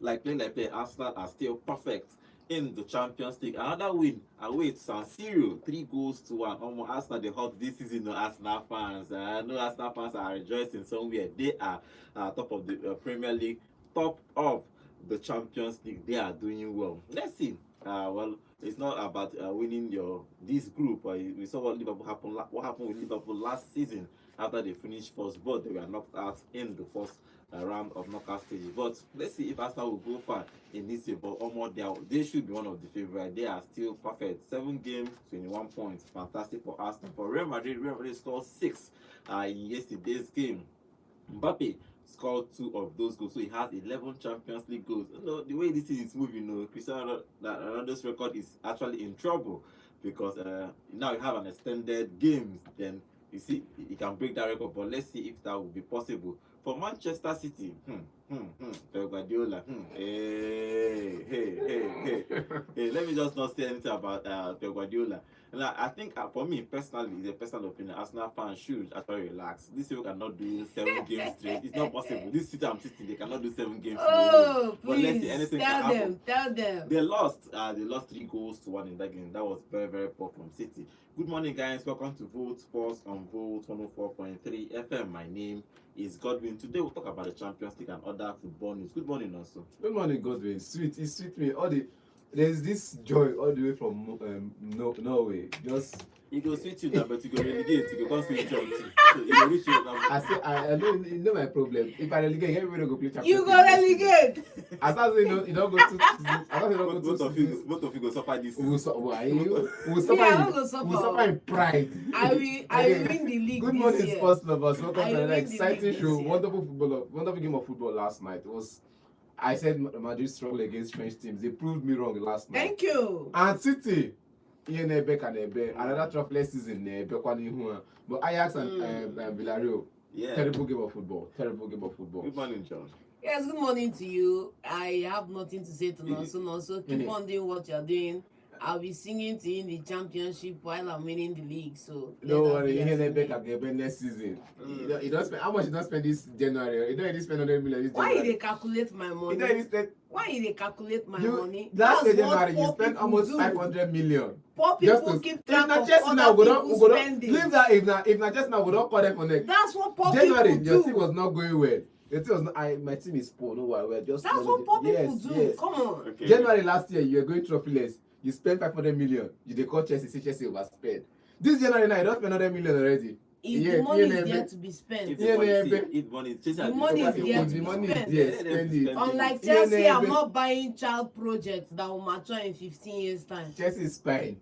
like play, Arsenal are still perfect in the Champions League. Another win away to San Siro, 3-1. Almost Arsenal they hot this season. No Arsenal fans. I know Arsenal fans are rejoicing somewhere. They are top of the Premier League, top of the Champions League. They are doing well. Let's see. Well, it's not about winning your this group. We saw what Liverpool happened. What happened with Liverpool last season after they finished first, but they were knocked out in the first round of knockout stages. But let's see if Arsenal will go far in this year. But almost they should be one of the favorites. They are still perfect. 7 games, 21 points. Fantastic for Arsenal. For Real Madrid scored 6 in yesterday's game. Mbappe scored 2 of those goals, so he has 11 Champions League goals. You know, the way this thing is moving, Cristiano Ronaldo's record is actually in trouble because now you have an extended games. Then you see he can break that record, but let's see if that will be possible. For Manchester City, Pep Guardiola, hey, let me just not say anything about Pep Guardiola. And I think for me personally, it's a personal opinion, Arsenal fans should actually relax. This year cannot do 7 games straight. It's not possible. This City I'm sitting, they cannot do 7 games straight. Oh, but please, let's see, anything can happen. Tell them. They lost 3-1 in that game. That was very, very poor from City. Good morning, guys. Welcome to Vote Sports on Vote 104.3 FM. My name is Godwin. Today we'll talk about the Champions League and other football news. Good morning, also. Good morning, Godwin. It sweet me. There's this joy all the way from Norway. Just it goes sweet you now, but you go relegate. You go come sweet you too. So it will reach you now. I know you know my problem. If I relegate, everybody go play Champions You go relegate. As long as you don't go to. As long as you don't go to. Both of you go suffer this. We'll suffer in pride. I will win the league. Good this morning, year. sports lovers. Welcome to another win the exciting league show. this year. Wonderful game of football last night. I said Madrid struggled against French teams. They proved me wrong last night. Thank you. And City, another troughless season. But Ajax and Villarreal, terrible game of football. Good morning, John. Yes, good morning to you. I have nothing to say to Nonso. Keep on doing what you're doing. I'll be singing to you in the championship while I'm winning the league. So don't worry, you hear back next season. You don't spend how much you don't spend this January. You don't even spend 100 million this January. Why they calculate my money? Why they calculate my money? Last January you spent almost 500 million. Poor people keep track of other people's spending. Leave that if not just now we don't call them for next. That's what poor January, people do. your team was not going well. The team was not, my team is poor. No worry, we're just. That's what poor people do. Yes. Come on. Okay. January last year you were going trophyless. You spent 500 million. You dey call Chelsea, say Chelsea overspend. This January now, you don't spend 100 million already. If the money is there to be spent. If the money is The money is there to be spent. Unlike Chelsea, I'm not buying child projects that will mature in 15 years' time. Chelsea is fine.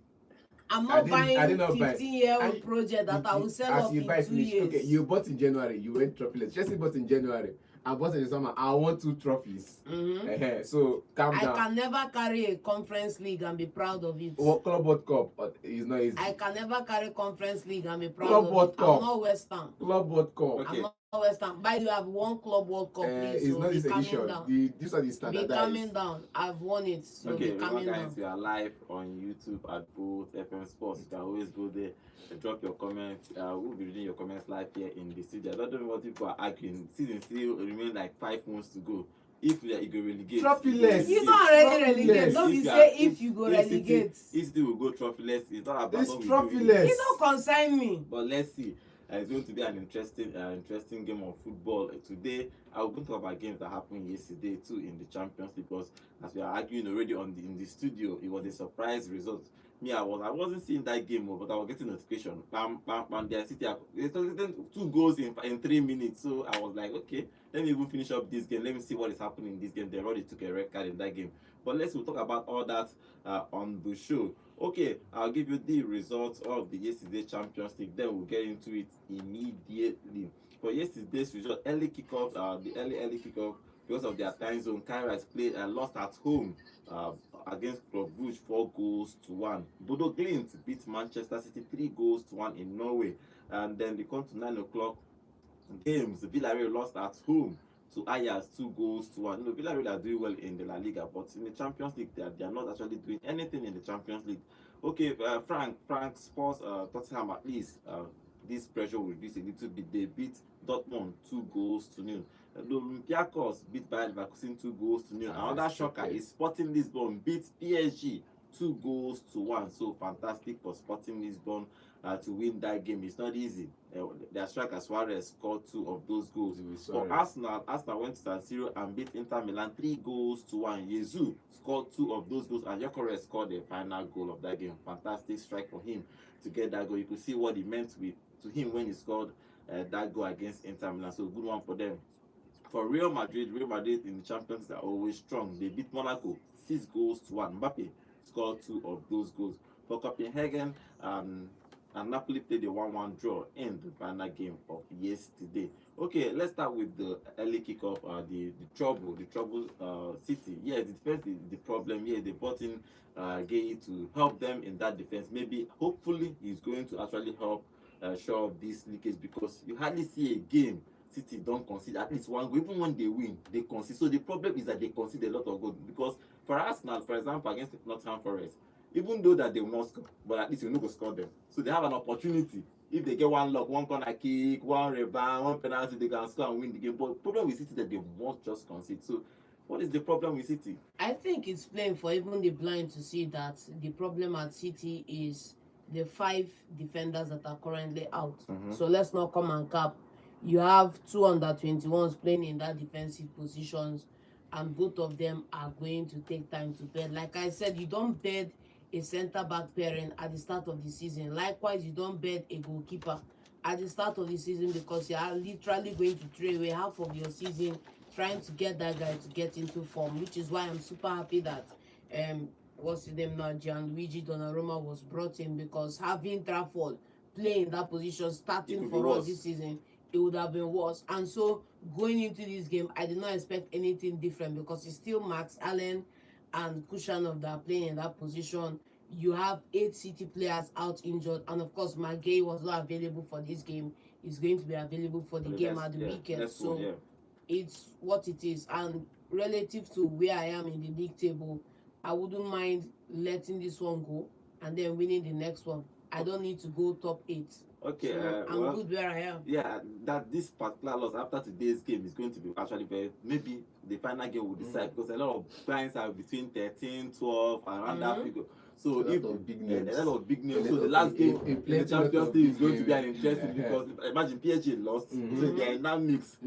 I'm not buying 15-year-old project that I will sell off in 2 years. Okay, you bought in January. You went trophyless. Chelsea bought in January. I bought in the summer. I want 2 trophies. So calm down. I can never carry a conference league and be proud of it. Club World Cup is not easy. I can never carry conference league and be proud Club of World it. Cup. I'm not West Ham. Club World Cup. Okay. I'm not West Ham. By the way, I've won Club World Cup. It's so not this be calming edition. down. These are the standardized. Be calming down. I've won it. So Okay, be calming guys, down. we are live on YouTube at both FM Sports. You can always go there and drop your comments. We'll be reading your comments live here in the studio. I don't know what people are arguing. Season still remain like 5 months to go. If you go relegate, Trophyless. You don't already relegate. Don't be say if you go relegate. If still will go trophyless, it's not about It's what we do. trophyless. You don't consign me. But let's see. It's going to be an interesting game of football today. I will going to talk about games that happened yesterday too in the Champions League, because as we are arguing already in the studio, it was a surprise result. Me, I wasn't seeing that game, but I was getting notification. Bam, bam, bam. Their City, they 2 goals in 3 minutes. So I was like, okay, let me even finish up this game. Let me see what is happening in this game. They already we'll a red card in that game. But we'll talk about all that on the show. Okay, I'll give you the results of the yesterday Champions League. Then we'll get into it immediately. For yesterday's result, early kickoff, the early kickoff, because of their time zone, Kairos played lost at home against Club Brugge 4-1. BODO GLIT beat Manchester City 3-1 in Norway. And then they come to 9 o'clock games. Villarreal lost at home to Ajax 2-1. Villarreal are doing well in the La Liga, but in the Champions League, they are not actually doing anything in the Champions League. Okay, Frank Sports Tottenham at least this pressure will reduce a little bit. They beat Dortmund 2-0. The Olympiacos beat Bayern Leverkusen 2-0. Another shocker is Sporting Lisbon beat PSG 2-1. So fantastic for Sporting Lisbon to win that game. It's not easy. Their striker Suarez scored 2 of those goals. For Arsenal went to San Siro and beat Inter Milan 3-1. Jesus scored 2 of those goals, and Gyökeres scored the final goal of that game. Fantastic strike for him to get that goal. You could see what it meant to him when he scored that goal against Inter Milan. So good one for them. For Real Madrid in the Champions League are always strong. They beat Monaco 6-1. Mbappe scored 2 of those goals. For Copenhagen, and Napoli played a 1-1 draw in the final game of yesterday. Okay, let's start with the early kickoff. The trouble City. Yeah, the defense is the problem. Yeah, they brought in Gay to help them in that defense. Maybe, hopefully, he's going to actually help show off this leakage, because you hardly see a game City don't concede at least one goal. Even when they win, they concede. So the problem is that they concede a lot of goals. Because for Arsenal, for example, against Nottingham Forest, even though that they will not score, but at least you know go score them. So they have an opportunity. If they get one lock, one corner kick, one rebound, one penalty, they can score and win the game. But the problem with City is that they won't just concede. So what is the problem with City? I think it's plain for even the blind to see that the problem at City is the 5 defenders that are currently out. So let's not come and cap. You have 2 under-21s playing in that defensive positions, and both of them are going to take time to bed. Like I said, you don't bed a centre-back pairing at the start of the season. Likewise, you don't bed a goalkeeper at the start of the season, because you are literally going to throw away half of your season trying to get that guy to get into form, which is why I'm super happy that what's his name now, Gianluigi Donnarumma was brought in, because having Trafford play in that position starting for us this season, it would have been worse. And so going into this game, I did not expect anything different, because it's still Max Allen and Kushanov that are playing in that position. You have 8 City players out injured, and of course Magay was not available for this game. He's going to be available for the game at the weekend. So it's what it is. And relative to where I am in the league table, I wouldn't mind letting this one go and then winning the next one. I don't need to go top 8. Okay, so I'm good where I am. Yeah, that this particular loss after today's game is going to be actually maybe the final game will decide, because a lot of clients are between 13, 12, around that figure. So if a lot of big names, so the last game in the Champions League is going to be an interesting, because imagine PSG lost, so they are in that mix.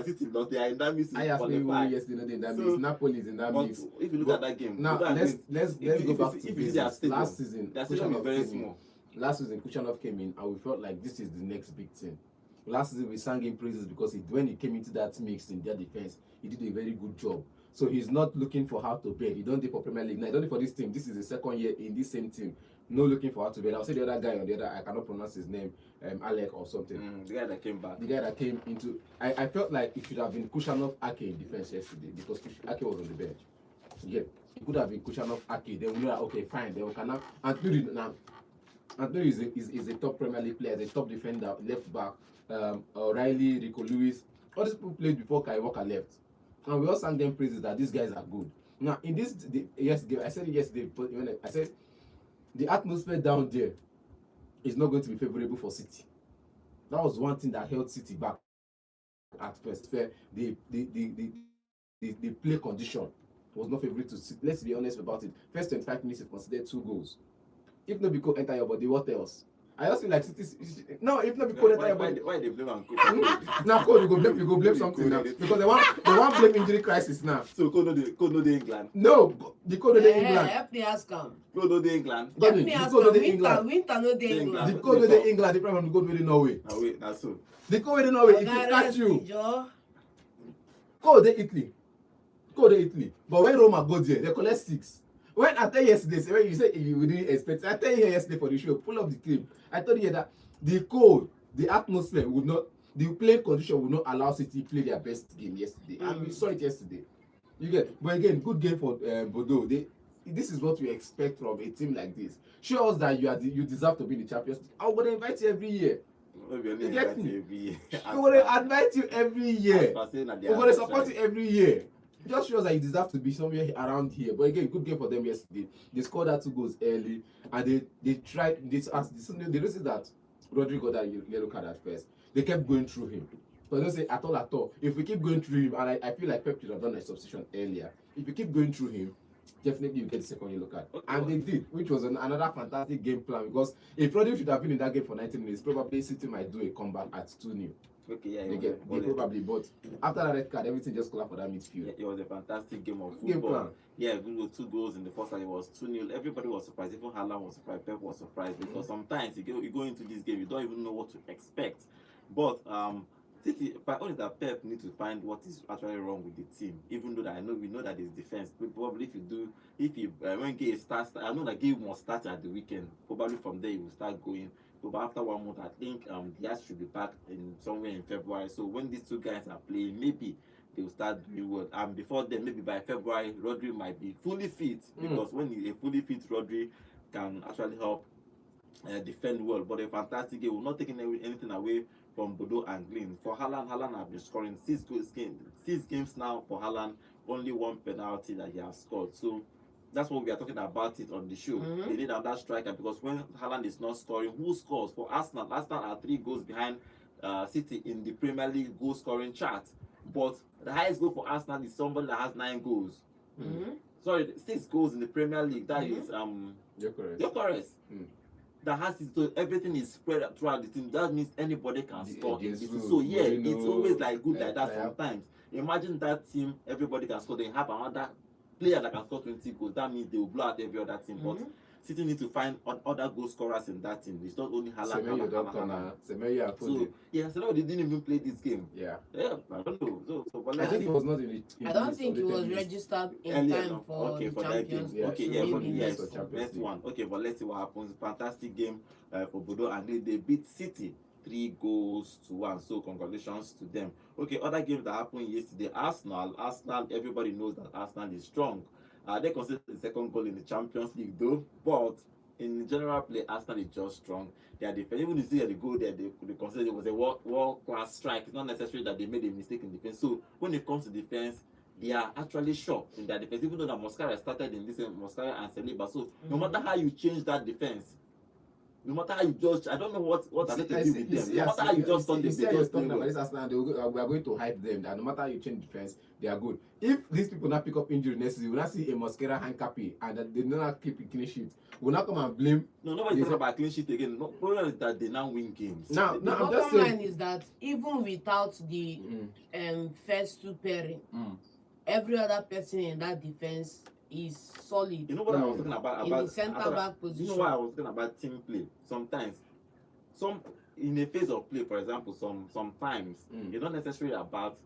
City lost, they are in that mix. Yesterday in that mix. Napoli is in that mix. If you look at that game, now let's go back to business. Last season, their stadium is very small. Last season, Kushanov came in, and we felt like this is the next big thing. Last season, we sang him praises because when he came into that mix in their defense, he did a very good job. So he's not looking for how to bet. He don't do for Premier League. Now, he don't do for this team. This is the second year in this same team. No looking for how to bet. I'll say the other guy on the other, I cannot pronounce his name, Alec or something. The guy that came back. The guy that came into. I felt like it should have been Kushanov Ake in defense yesterday, because Ake was on the bench. Yeah, it could have been Kushanov Ake. Then we know that, okay, fine. Then we can now. Anthony is a top Premier League player, is a top defender, left back. O'Reilly, Rico Lewis, all these people played before Kai Walker left. And we all sang them praises that these guys are good. Now, in this yesterday, I said it yesterday, but I said the atmosphere down there is not going to be favorable for City. That was one thing that held City back at first. The play condition was not favorable to City. Let's be honest about it. First 25 minutes, you considered 2 goals. If not because enter your body, what else? I just feel like City. No, if not because enter your body. Why they blame on Code? Now Code, you go blame something now, because they want blame injury crisis now. So Code no the England. No, the Code no the England. Help me ask him. Code no the England. Help me ask him. Winter no the England. The Code no the England. The problem with the Code no the Norway. Wait, that's so. The Code no the Norway. If you catch you, Code the Italy. Code the Italy. But when Roma go there, they collect 6. When I tell you yesterday, when you said you didn't expect, I tell you here yesterday for the show, pull up the clip. I told you that the cold, the atmosphere would not, the playing condition would not allow City to play their best game yesterday. And we saw it yesterday. You get, but again, good game for BODO. This is what we expect from a team like this. Show us that you deserve to be in the Champions League. I'm going to invite you every year. You get me? I'm going to invite you every year. I'm going to support you every year. Just shows that you deserve to be somewhere around here. But again, good game for them yesterday. They scored that 2 goals early, and they tried this. The reason that Rodri got that yellow card at first. They kept going through him. So I don't say at all. If we keep going through him, and I feel like Pep should have done a substitution earlier. If you keep going through him, definitely you get the second yellow card. Okay. And they did, which was another fantastic game plan, because if Rodri should have been in that game for 90 minutes, probably City might do a comeback at 2-0. Okay, yeah, Probably, but after that red card, everything just collapsed for that midfield. Yeah, it was a fantastic game of Game football. plan. Yeah, we got 2 goals in the first half. It was 2-0. Everybody was surprised. Even Haaland was surprised. Pep was surprised, because sometimes you go into this game, you don't even know what to expect. But City, by only that Pep need to find what is actually wrong with the team. Even though that we know that it's defense. But probably when game starts, I know that game must start at the weekend. Probably from there he will start going. But after 1 month, I think Diaz should be back in somewhere in February. So when these 2 guys are playing, maybe they will start doing well. And before then, maybe by February, Rodri might be fully fit, because when a fully fit Rodri can actually help defend well. But a fantastic game. We're not taking anything away from Bodo and Glin. For Haaland have been scoring 6 games now for Haaland. Only 1 penalty that he has scored. So that's what we are talking about it on the show. They need another striker, because when Haaland is not scoring, who scores? For Arsenal are 3 goals behind City in the Premier League goal scoring chart. But the highest goal for Arsenal is somebody that has 9 goals. Sorry, 6 goals in the Premier League. That is Gyökeres. That has it, so everything is spread throughout the team. That means anybody can score. So yeah, it's always like good like that sometimes. Imagine that team, everybody can score. They have another player that can score 20 goals. That means they will blow out every other team. But City need to find other goal scorers in that team. It's not only Haaland. So yeah, Semenyo didn't even play this game. Yeah, I don't know. So but I think he was not in the. I don't think he was registered in time for the that game. Champions League. Okay, so yeah, maybe yes, next next one. Okay, but let's see what happens. Fantastic game for Bodo, and they beat City 3-1. So congratulations to them. Okay, other games that happened yesterday. Arsenal, everybody knows that Arsenal is strong. They considered the 2nd goal in the Champions League though, but in general play, Arsenal is just strong. They are defense. Even if they go there, they consider it was a world-class strike. It's not necessary that they made a mistake in defense. So when it comes to defense, they are actually sure in their defense. Even though that Mosquera started in this Mosquera and Saliba. So no matter how you change that defense, no matter how you judge, I don't know what I need to do with them. No matter how you just turn the we are going to hype them that no matter how you change defense, they are good. If these people not pick up injury next season, we will not see a Mosquera handicapy and that they do not keep a clean sheet. We'll not come and blame. No, nobody's talking about clean sheet again. No, problem is that they now win games. The I'm just bottom saying. line is that even without the first 2 pairing, every other person in that defense is solid. You know what I was talking about? In the centre back position. You know why I was talking about team play? Sometimes, in a phase of play, for example, sometimes it's not necessarily about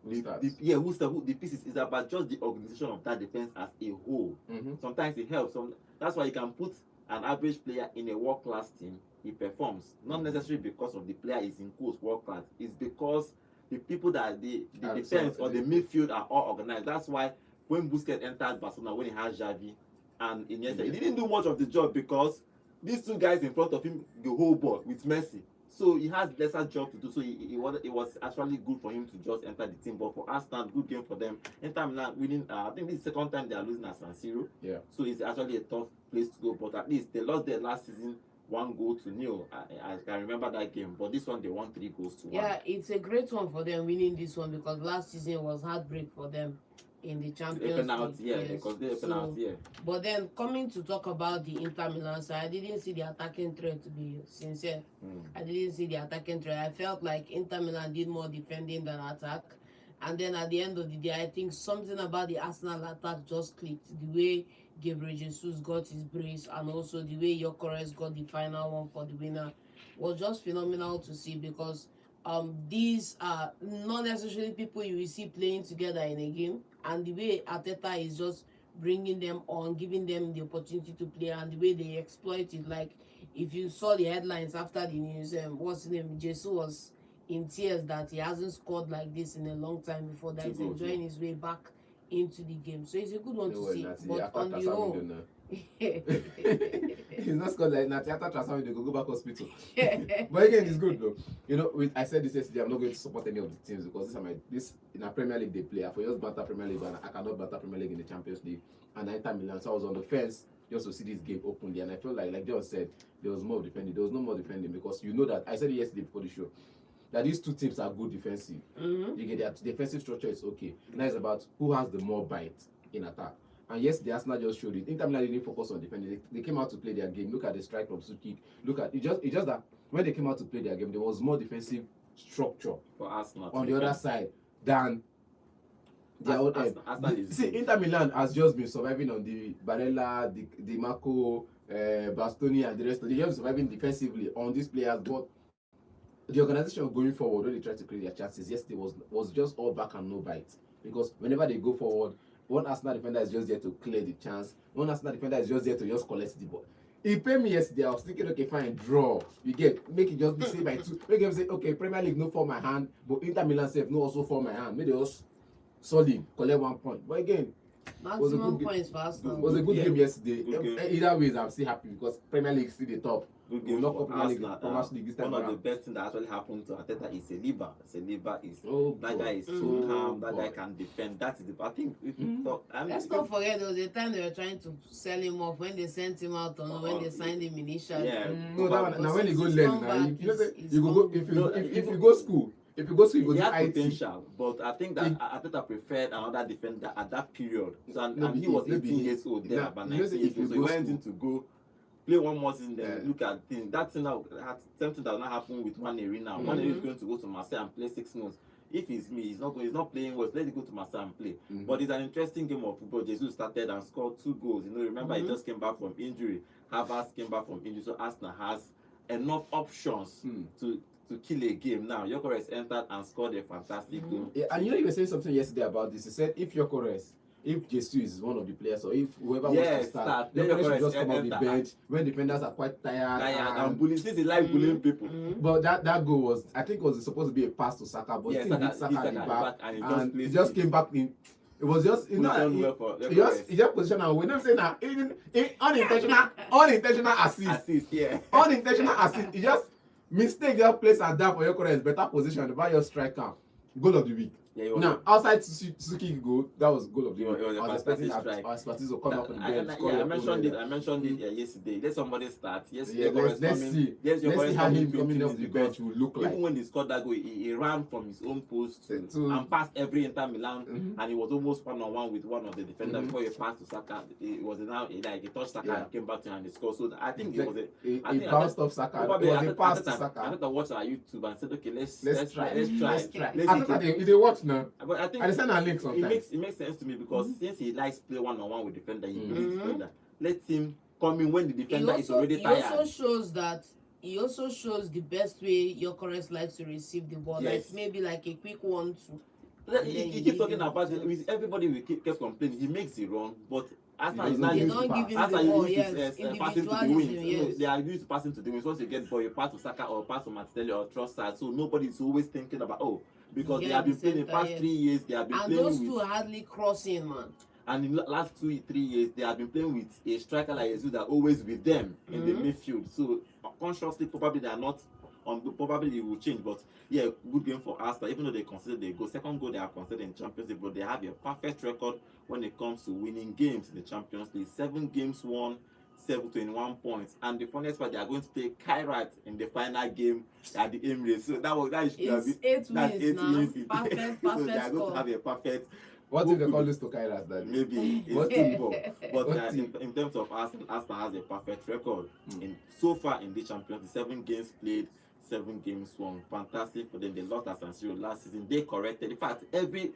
the pieces. It's about just the organization of that defense as a whole. Sometimes it helps. That's why you can put an average player in a world-class team. He performs, not necessarily because of the player is in quotes world-class. It's because the people that the defense or the midfield are all organized. That's why when Busquets entered Barcelona, when he had Xavi and Iniesta, he didn't do much of the job, because these 2 guys in front of him, the whole ball with Messi. So he has lesser job to do. So it was actually good for him to just enter the team. But for Arsenal, good game for them. Inter Milan winning. I think this is the 2nd time they are losing at San Siro. Yeah. So it's actually a tough place to go. But at least they lost their last season 1-0. I can remember that game. But this one they won 3-1. Yeah, it's a great one for them winning this one, because last season was heartbreak for them in the Champions League. Because they penalty. But then coming to talk about the Inter Milan side, I didn't see the attacking threat, to be sincere. I didn't see the attacking threat. I felt like Inter Milan did more defending than attack. And then at the end of the day, I think something about the Arsenal attack just clicked. The way Gabriel Jesus got his brace, and also the way Gyökeres got the final one for the winner, was just phenomenal to see, because these are not necessarily people you will see playing together in a game, and the way Arteta is just bringing them on, giving them the opportunity to play, and the way they exploit it. Like, if you saw the headlines after the news, what's his name, Jesus was in tears that he hasn't scored like this in a long time before, that he's enjoying his way back into the game. So it's a good one to see. But on the whole, he's not scored like that. After transfer, they go back hospital. But again, it's good though. You know, I said this yesterday. I'm not going to support any of the teams, because this in a Premier League they play. I for just banter Premier League, and I cannot banter Premier League in the Champions League. And Inter Milan, so I was on the fence just to see this game openly. And I felt like John said, there was more defending. There was no more defending because you know that I said it yesterday before the show that these two teams are good defensive. You get their defensive structure is okay. Now it's about who has the more bite in attack. And yes, the Arsenal just showed it. Inter Milan didn't focus on defending. They came out to play their game. Look at the strike from Sukic. Look at it. Just that when they came out to play their game, there was more defensive structure for Arsenal on the other side than their own end. See, Inter Milan has just been surviving on the Barella, the Marco, Bastoni, and the rest of them. They're just surviving defensively on these players, but the organization going forward when they try to create their chances yesterday was just all back and no bite, because whenever they go forward, one Arsenal defender is just there to clear the chance, one Arsenal defender is just there to just collect the ball. It paid me yesterday. I was thinking, okay, fine, draw. You get, make it just be say by 2. Make them say, okay, Premier League no for my hand, but Inter Milan safe no also for my hand. Maybe they just solid, collect 1 point. But again, maximum points for Arsenal. It was a good game yesterday. Good game. Either ways, I'm still happy because Premier League is still the top. Good game Not for Premier League, Arsenal. Premier League this time One of around. the best things that actually happened to Arteta is Saliba. Saliba is that God. guy is so calm. That guy can defend. That is the. I think if you talk, Let's not forget there was a time they were trying to sell him off when they sent him out or when they signed him initially. Yeah. No, that one, now when you go Since learn, come now back, you know say he's you go come- if you go school, if you go school, you go he do had IT. potential, but I think that Arteta preferred another defender at that period. So, and Maybe he was he- maybe 18 he- years old there, Now, about you know, 19 say years if you old. So he go went school- in to go play one more season, then Yeah. look at things. That thing that had something that will not happen with Waneri now. Waneri is going to go to Marseille and play 6 months. If it's me, he's not going. He's not playing well. Let him go to Marseille and play. But it's an interesting game of football. Jesus started and scored 2 goals. You know, remember he just came back from injury. Havertz came back from injury, so Arsenal has enough options to kill a game now. Gyökeres entered and scored a fantastic goal. Yeah, and you know you were saying something yesterday about this. You said if Gyökeres, if Jesus is one of the players, or if whoever wants to start, then then Gyökeres should just come off the enter. bench when defenders are quite tired. And bullying, since he like bullying people. But that goal was, I think, was supposed to be a pass to Saka, but Yeah, I think Saka- Saka at the Saka at the back, back, and he just and placed he just it. came back in. It was just, you know, Position well for he just position and when I'm saying now, even unintentional assist, Assist, yeah. unintentional assist. He just mistake just place and down for Gyökeres better position by your striker. Goal of the week. Yeah, he was Now outside Suzuki goal, that was goal of the It was- week. it was a I was expecting fantastic strike. Aspatis to come up on the bench. score I your mentioned goal. it. I mentioned it yesterday. Let somebody start. Yes, Yeah, Gyökeres let's coming. see. Yes, Let's Gyökeres see how him 20 coming off the minutes bench will look like. Even when he scored that goal, he ran from his own post and passed every Inter Milan, and he was almost 1-on-1 with one of the defenders before he passed to Saka. It was now like he touched Saka and came back to him and he scored. So I think it was I He think bounced off Saka. It Probably was a pass to I Saka. watched our YouTube and said, okay, let's Let's try. try. Let's I see. thought they watch now. But I think I send a link it sometimes. makes sense to me because since he likes play 1-on-1 with defender, he believes defender. Let him come in when the defender is already He tired. also shows that he also shows the best way Gyökeres likes to receive the ball. Yes. Like maybe like a quick 1-2. He keep talking about it. With everybody we kept complaining. He makes it wrong, but Arsenal is not They used don't to give pass. him Arsenal the ball, is used yes. to passing to the Individualism, wings. yes. They are used to passing to the wings. Once you get ball, you pass to Saka or pass to Martinelli or Trossard. So nobody is always thinking about because they Yeah, have been the playing in the center, past yes. 3 years. They have been And playing those with. two are hardly crossing, man. And in the last 2-3 years, they have been playing with a striker like Jesus that always with them in the midfield. So consciously, probably they are not on. Probably it will change, but yeah, good game for Arsenal. Even though they consider they go second goal, they are considered in Champions League, but they have a perfect record when it comes to winning games in the Champions League. 7 games won, 21 points, and the funniest part, they are going to play Kairat in the final game at the Emirates. So that is It's 8 wins now. Perfect, so they perfect are going to score. have a perfect. What if they call this to Kairas that day? Maybe What it's team? football, but What team? in terms of Arsenal has a perfect record in so far in the Champions League. 7 games played, 7 games won. Fantastic for them. They lost at San Siro last season. They corrected. In fact, every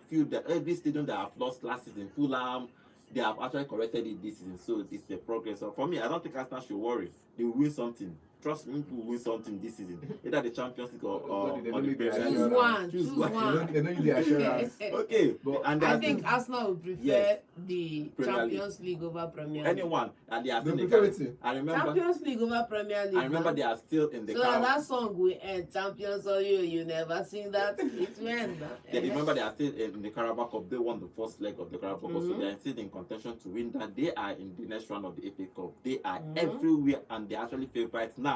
stadium that have lost last season, Fulham, they have actually corrected it this season. So it's the progress. So for me, I don't think Arsenal should worry. They will win something. Trust me, we will win something this season. Either the Champions League or They the don't need the Premier League. Choose one. Choose Choose one. one. They don't need the assurance. Okay, But and they I are think still- Arsenal would prefer Yes. the Premier Champions League over Premier League. anyone, and they are They still in prefer the it. I remember. Champions League over Premier League. I remember man. they are still in the So car. that song will end. Champions or you never sing that. It went. Yeah, remember they are still in the Carabao Cup. They won the first leg of the Carabao Cup, so they are still in contention to win that. They are in the next round of the FA Cup. They are everywhere, and they are actually favourites now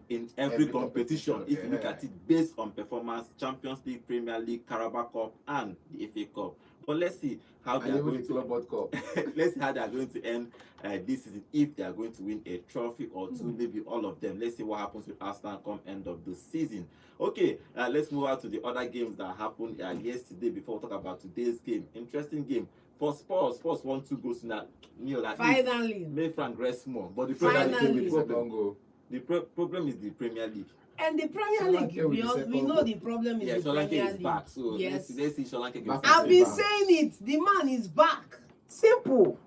in every Every competition. competition, If you look yeah. at it based on performance, Champions League, Premier League, Carabao Cup, and the FA Cup. But let's see how they And are even going the to Club World Cup. let's see how they are going to end this season, if they are going to win a trophy or two, maybe all of them. Let's see what happens with Arsenal come end of the season. Okay, let's move on to the other games that happened yesterday before we talk about today's game. Interesting game for Spurs. Spurs won 2 goals in that. Finally. May Frank rest more, but the Finally. problem is the Premier League. And the Premier League, we know the problem is the Premier League. Back, so yes. let's see Solanke back. I've been saying it. The man is back. Simple.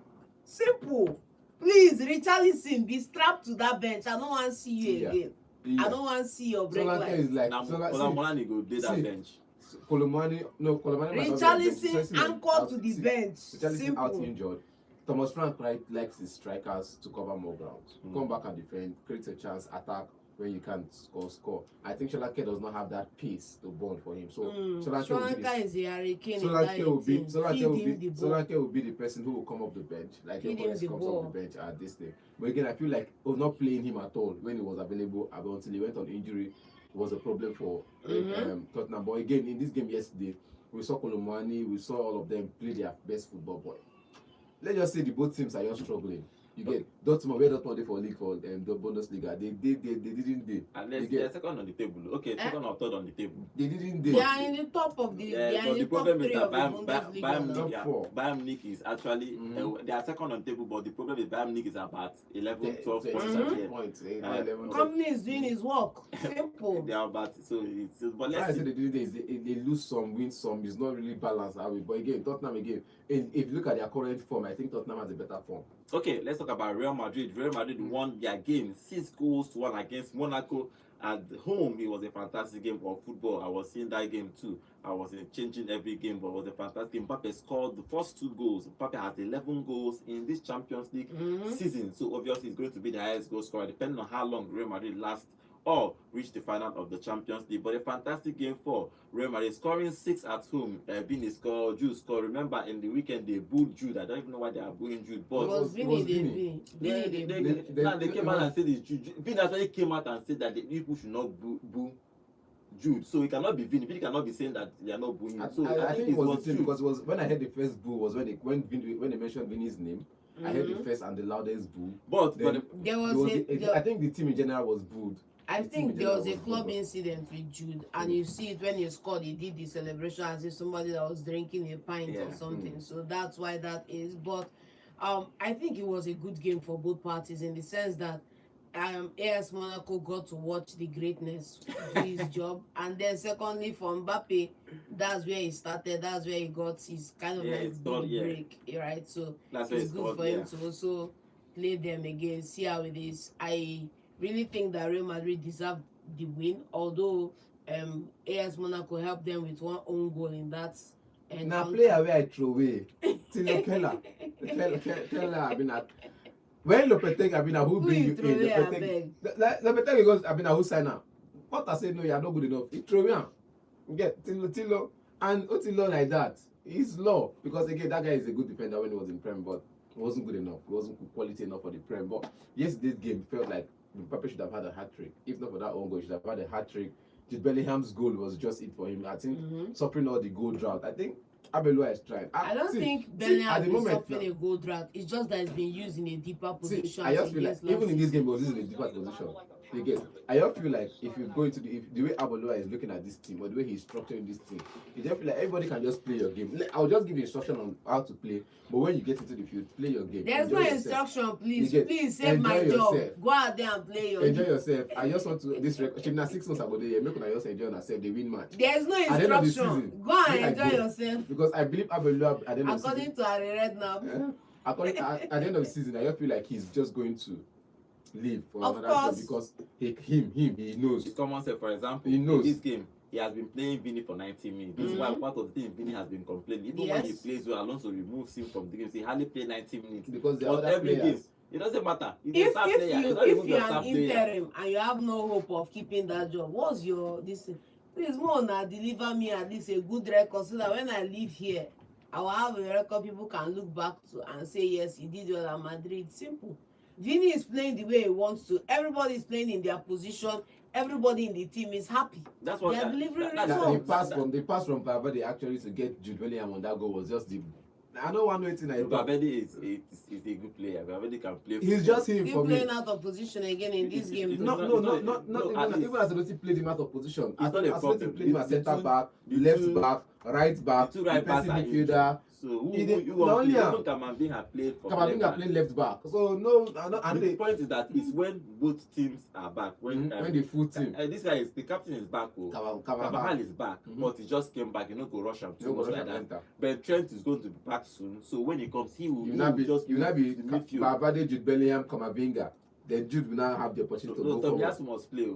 Please, Richarlison, be strapped to that bench. I don't want to see you again. I don't want to see your break Solanke life. is like Colomani go did that bench. Colomani Richarlison anchored to the bench. Richarlison out injured. Thomas Frank likes his strikers to cover more ground. Come back and defend, create a chance, attack when you can't score. I think Solanke does not have that pace to burn for him. So Solanke is a hurricane. Solanke will be the person who will come off the bench, like everybody else comes off the bench at this stage. But again, I feel like not playing him at all when he was available until he went on injury was a problem for Tottenham. But again, in this game yesterday, we saw Colomani, we saw all of them play their best football. But let's just say the both teams are just struggling. You get Dortmund, where Dortmund for league for the Bundesliga. They didn't. And they're second on the table. Okay, second or third on the table. They didn't. They are in the top of the. They are in the top 3 of the Bundesliga. Bayern Munich is actually they are second on the table, but the problem is Bayern Munich is about 11, 12 points. Company is doing his work. Simple. They are about but let's let's say they lose some, win some. It's not really balanced that way. But again, Tottenham if you look at their current form, I think Tottenham has a better form. Okay, let's talk about Real Madrid. Real Madrid won their game 6-1 against Monaco at home. It was a fantastic game of football. I was seeing that game too. I was changing every game, but it was a fantastic game. Mbappe scored the first 2 goals. Mbappe has 11 goals in this Champions League season, so obviously he's going to be the highest goal scorer, depending on how long Real Madrid lasts or reach the final of the Champions League. But a fantastic game for Real Madrid, scoring 6 at home. Vini scored, Jude scored. Remember, in the weekend they booed Jude. I don't even know why they are booing Jude. But it was Vini. They came out and said this. Vini actually came out and said that the people should not boo Jude. So it cannot be Vini. Vini cannot be saying that they are not booing him. So I think it was the team, because it was when I heard the first boo was when they mentioned Vini's name. I heard the first and the loudest boo. But I think the team in general was booed. I think there was a club incident with Jude, and you see it when he scored. He did the celebration as if somebody that was drinking a pint or something. So that's why that is. But I think it was a good game for both parties in the sense that AS Monaco got to watch the greatness do his job, and then secondly for Mbappe, that's where he started. That's where he got his kind of break, right? So it's good for him to also play them again, see how it is. I really think that Real Madrid deserved the win, although AS Monaco helped them with 1 own goal in that. Now player where I throw away. Tilo Keller, I've been at. When Lopetegui, I've been who bring you in. Lopetegui because I've been who sign up. What I say no, you are not good enough. He throw me out. Get Tilo and Otilo like that. He's low because again that guy is a good defender when he was in Prem, but he wasn't good enough. He wasn't quality enough for the Prem. But yesterday's game felt like Mbappe should have had a hat-trick. If not for that own goal, he should have had a hat-trick. Jude Bellingham's goal was just it for him. I think suffering all the goal drought. I think Abeloa is trying. I don't think Bellingham is suffering a goal drought. It's just that it's been used in a deeper position. I just feel like even in this game, it was used in a deeper position. You get. I just feel like if you go into the way Abeloa is looking at this team or the way he's structuring this team, you just feel like everybody can just play your game. I'll just give you instruction on how to play, but when you get into the field, play your game. There's no instruction, please. Please save my job. Go out there and play your game. Enjoy yourself. I just want to this record. Now 6 months ago, they make una just enjoy yourself. They win match. There's no instruction. Go and enjoy yourself. Because I believe Abeloa at the end of the season. According to Harry Redknapp. At the end of the season, I just feel like he's just going to leave for another job because he knows. It's common sense. For example, he knows. In this game, he has been playing Vini for 90 minutes. This is why part of the thing Vini has been complaining. Even when he plays well, Alonso removes him from the game. So he hardly play 90 minutes. Because the other players. Game, it doesn't matter. If you're an interim and you have no hope of keeping that job, what's your this? Please, Mona, deliver me at least a good record so that when I leave here, I will have a record people can look back to and say, yes, he did well at Madrid. Simple. Vini is playing the way he wants to. Everybody is playing in their position. Everybody in the team is happy. That's what They are delivering that's results. The pass from Valverde actually to get Jude Bellingham on that goal was just the. I don't want to know. Valverde is a good player. Valverde can play. He's just him Still for me. playing out of position again in this game. Not even as Ancelotti played him out of position. Ancelotti played him as centre back, left back, right back, defensive midfielder. So who Camavinga played for Camavinga played left back. So no, and the point is that it's when both teams are back. When the full team. This guy is the captain is back. Carvajal is back, but he just came back. You know, go rush him too much like that. But Trent is going to be back soon. So when he comes, he will just be Valverde, Jude Bellingham, Camavinga. Then Jude will now have the opportunity to go forward. Tobias must play.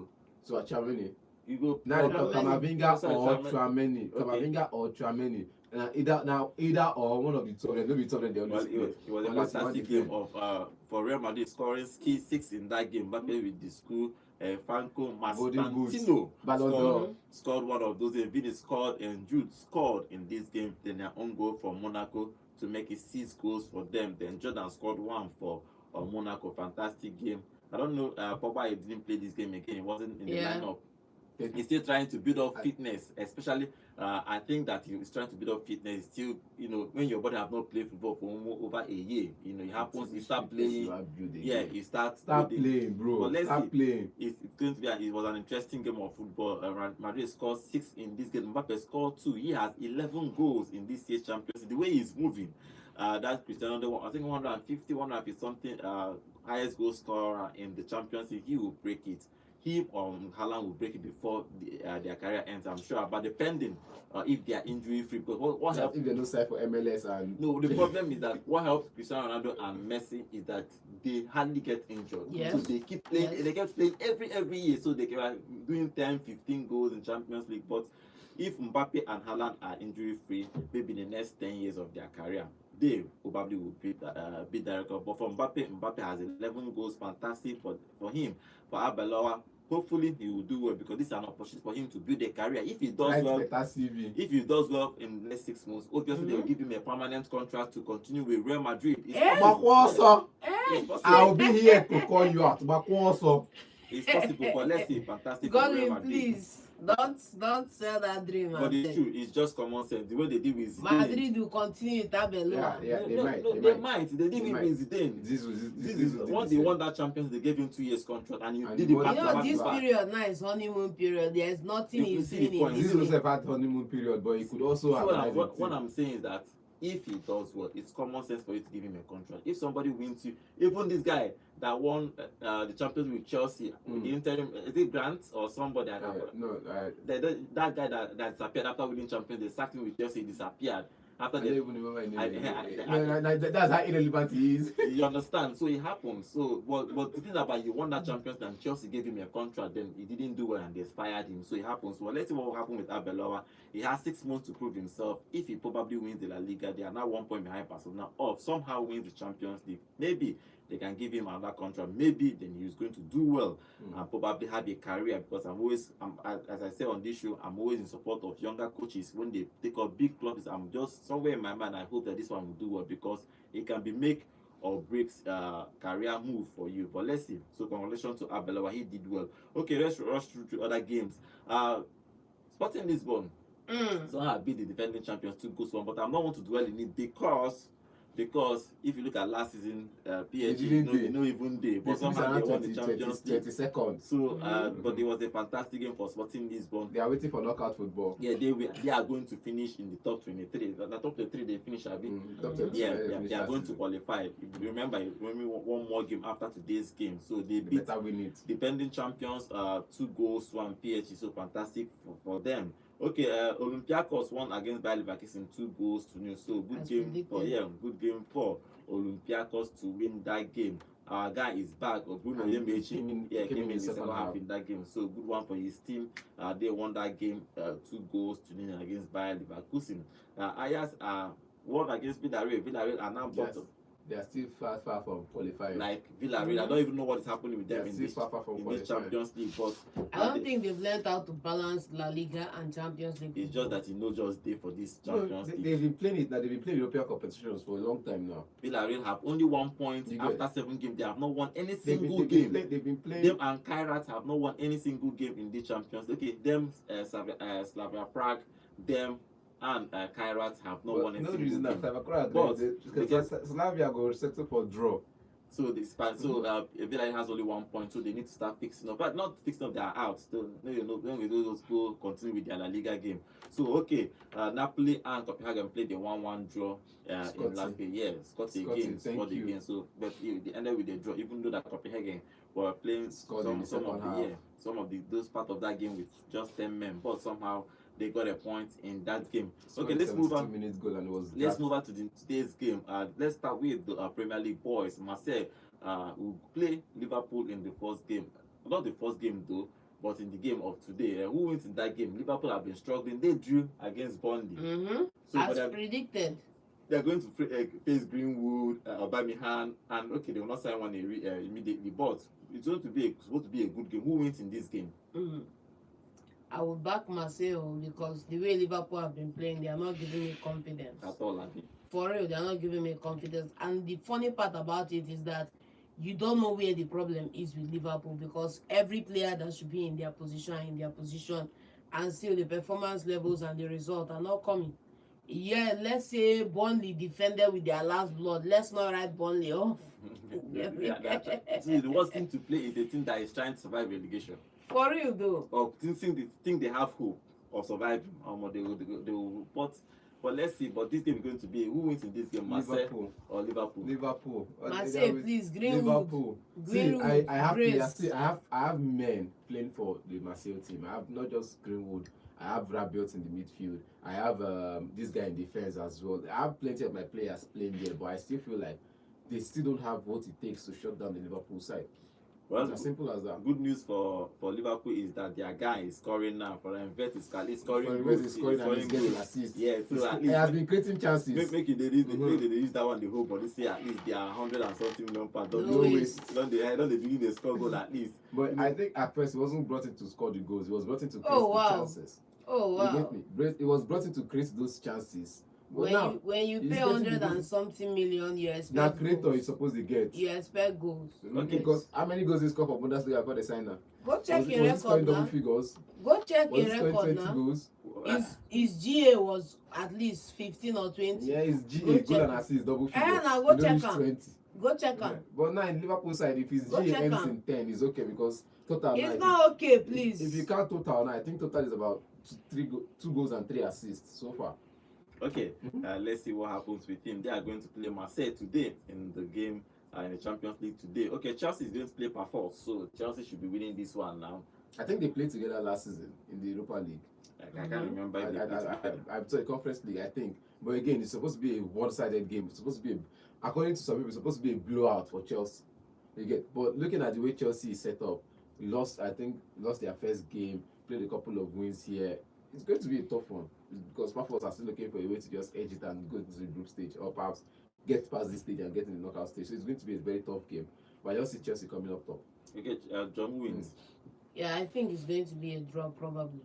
So Tchouaméni. You go now Camavinga or Tchouaméni. Camavinga or Tchouaméni. Either or one of the two of them. No, the two of them. They always it was a fantastic game of for Real Madrid scoring 6 in that game. Mbappe with the school. Franco Mastantino scored one of those. Vini scored and Jude scored in this game. Then their own goal from Monaco to make it 6 goals for them. Then Jordan scored 1 for Monaco. Fantastic game. I don't know. Pogba didn't play this game again. He wasn't in the lineup. He's still trying to build up fitness, especially I think that he's trying to build up fitness. Still, you know, when your body have not played football for over a year, you know, it happens. You start playing. You start playing, bro. But let's see. Playing. It's going to be. It was an interesting game of football. Madrid scored 6 in this game. Mbappe scored 2. He has 11 goals in this year's Champions League. The way he's moving, that's Cristiano. I think 150, 150 something. Highest goal scorer in the Champions League. He will break it. Him or Haaland will break it before their career ends, I'm sure. But depending if they are injury free, because what helps if they don't sign for MLS and no, the problem is that what helps Cristiano Ronaldo and Messi is that they hardly get injured. Yes. So they keep playing. Yes. They keep playing every year. So they are doing 10, 15 goals in Champions League. But if Mbappe and Haaland are injury free, maybe in the next 10 years of their career, they probably will beat the record. But for Mbappe has 11 goals, fantastic for him. For Arbeloa, hopefully he will do well because this is an opportunity for him to build a career. If he does well in the next 6 months, obviously they will give him a permanent contract to continue with Real Madrid. I'll be here to call you out. It's possible, but let's see. Fantastic. Godwin, please. Don't sell that dream. But it's true. It's just common sense. The way they did with Zidane. Madrid will continue with Arbeloa. They might. They did it with Zidane. This once they won that Champions, they gave him 2 years contract, and you did it back to back. This period now is honeymoon period. There is nothing he's doing in this. This was a bad honeymoon period, but he could also have. What I'm saying is that if he does well, it's common sense for you to give him a contract. If somebody wins you, even this guy that won the Champions with Chelsea, with the interim, is it Grant or somebody? That guy that disappeared after winning Champions, they sacked him with Chelsea, he disappeared. After they even remember that's how irrelevant he is. You understand? So it happens. So but the thing about you won that Champions and Chelsea gave him a contract, then he didn't do well and they fired him. So it happens. Well, let's see what will happen with Arbeloa. He has 6 months to prove himself. If he probably wins the La Liga, they are now 1 point behind Barcelona. Or somehow wins the Champions League, maybe they can give him another contract. Maybe then he's going to do well and probably have a career. Because as I say on this show, I'm always in support of younger coaches when they take up big clubs. I'm just somewhere in my mind. I hope that this one will do well because it can be make or breaks career move for you. But let's see. So congratulations to Arbeloa. He did well. Okay, let's rush through other games. Sporting Lisbon. So I beat the defending champions 2-1, but I'm not want to dwell in it because if you look at last season, PSG no even day, but somehow they won the Champions League. 20 seconds. So, but it was a fantastic game for Sporting Lisbon. They are waiting for knockout football. Yeah, they are going to finish in the top 23. The top 23 they finish, I think. They are going to qualify. If you remember, when we one more game after today's game, so they beat defending champions 2 goals, 1 PSG. So fantastic for them. Okay, Olympiacos won against Bayer Leverkusen 2-0. So good game for Olympiacos to win that game. Our guy is back. Bruno Yemechi came in the second half in that game. So good one for his team. They won that game 2-0 against Bayer Leverkusen. Ajax won against Villarreal. Villarreal are now bottom. They are still far from qualifying. Like Villarreal, I don't even know what is happening with They them are in still this far from in this qualifying. Champions League. But I don't think they've learned how to balance La Liga and Champions League. it's just that he knows just day for this No, Champions League. they've been playing it now. They've been playing European competitions for a long time now. Villarreal have only 1 point You after get- 7 games. They have not won any They've single been, game. they've been playing. Them and Kairat have not won any single game in the Champions League. Okay, them Slavia Prague, them and Kairat have not won any no single reason game. that But because Slavia go settle for draw. So Villarreal has only 1 point, so they need to start fixing up. But not fixing up, they are out. Still, when we do those go continue with their La Liga game. So okay, Napoli and Copenhagen played a 1-1 draw in last game. Yeah, scored again. So but they ended with a draw, even though that Copenhagen were playing some of those part of that game with just 10 men, but somehow they got a point in that game. Okay, let's move on. 2 minutes goal and it was Let's move on to today's game. Let's start with the Premier League boys. Marseille will play Liverpool in the first game. Not the first game though, but in the game of today. Who wins in that game? Liverpool have been struggling. They drew against Burnley. So as predicted. They're going to face Greenwood, Aubameyang, and okay, they will not sign one immediately. But it's supposed to be a good game. Who wins in this game? I would back Marseille because the way Liverpool have been playing, they are not giving me confidence. At all, Andy. For real, they are not giving me confidence. And the funny part about it is that you don't know where the problem is with Liverpool because every player that should be in their position, and still the performance levels and the result are not coming. Yeah, let's say Burnley defended with their last blood. Let's not write Burnley off. See, the worst thing to play is a team that is trying to survive relegation. For real though. Or think they have hope of surviving. They will but let's see. But this game is going to be who wins in this game, Marseille Liverpool or Liverpool? Liverpool. Marseille, please, Greenwood. Liverpool. Greenwood, See, I have Grace. players. See, I have men playing for the Marseille team. I have not just Greenwood. I have Rabiot in the midfield. I have this guy in defense as well. I have plenty of my players playing there, but I still feel like they still don't have what it takes to shut down the Liverpool side. Well, It's as simple as that. good news for Liverpool is that their guy is scoring now. For Envet is scoring For goals. he's scoring and he's getting assists. Yeah, so at He least has been creating chances. make it they use that one the whole, but this year at least they are 100 and something million pounds. No waste. Don't they begin they score goal at least. But I think at first he wasn't brought in to score the goals. He was brought in to create Oh, the wow. chances. Oh You wow. get me? It was brought in to create those chances. But now, When you he's pay getting 100 the and goals. something million, you now expect creator goals. is supposed to get. You expect goals. Okay. Because how many goals he scored for Bundesliga before they signed now? Go check Was he your scoring record double now. figures? Go check Was your he scoring record 20 now. goals? His GA was at least 15 or 20. Yeah, his GA, Go goal check and it. assist, double figures. Now go He don't check reach am. 20. Go check Yeah. am. But now in Liverpool side, if his Go GA check ends am. in 10, it's okay because total now. It's not okay, If please. you count total now, I think total is about 2 goals and 3 assists so far. Okay, let's see what happens with him. They are going to play Marseille today in the game in the Champions League today. Okay, Chelsea is going to play PAFOS, so Chelsea should be winning this one now. I think they played together last season in the Europa League. I can't remember if they played together. I'm sorry, Conference League, I think. But again, it's supposed to be a one-sided game. It's supposed to be, according to some people, it's supposed to be a blowout for Chelsea. You get, but looking at the way Chelsea is set up, lost their first game, played a couple of wins here. It's going to be a tough one because PAFOS are still looking for a way to just edge it and go to the group stage, or perhaps get past this stage and get in the knockout stage. So it's going to be a very tough game. But I just see Chelsea coming up top. Okay, John wins. Yeah, I think it's going to be a draw probably.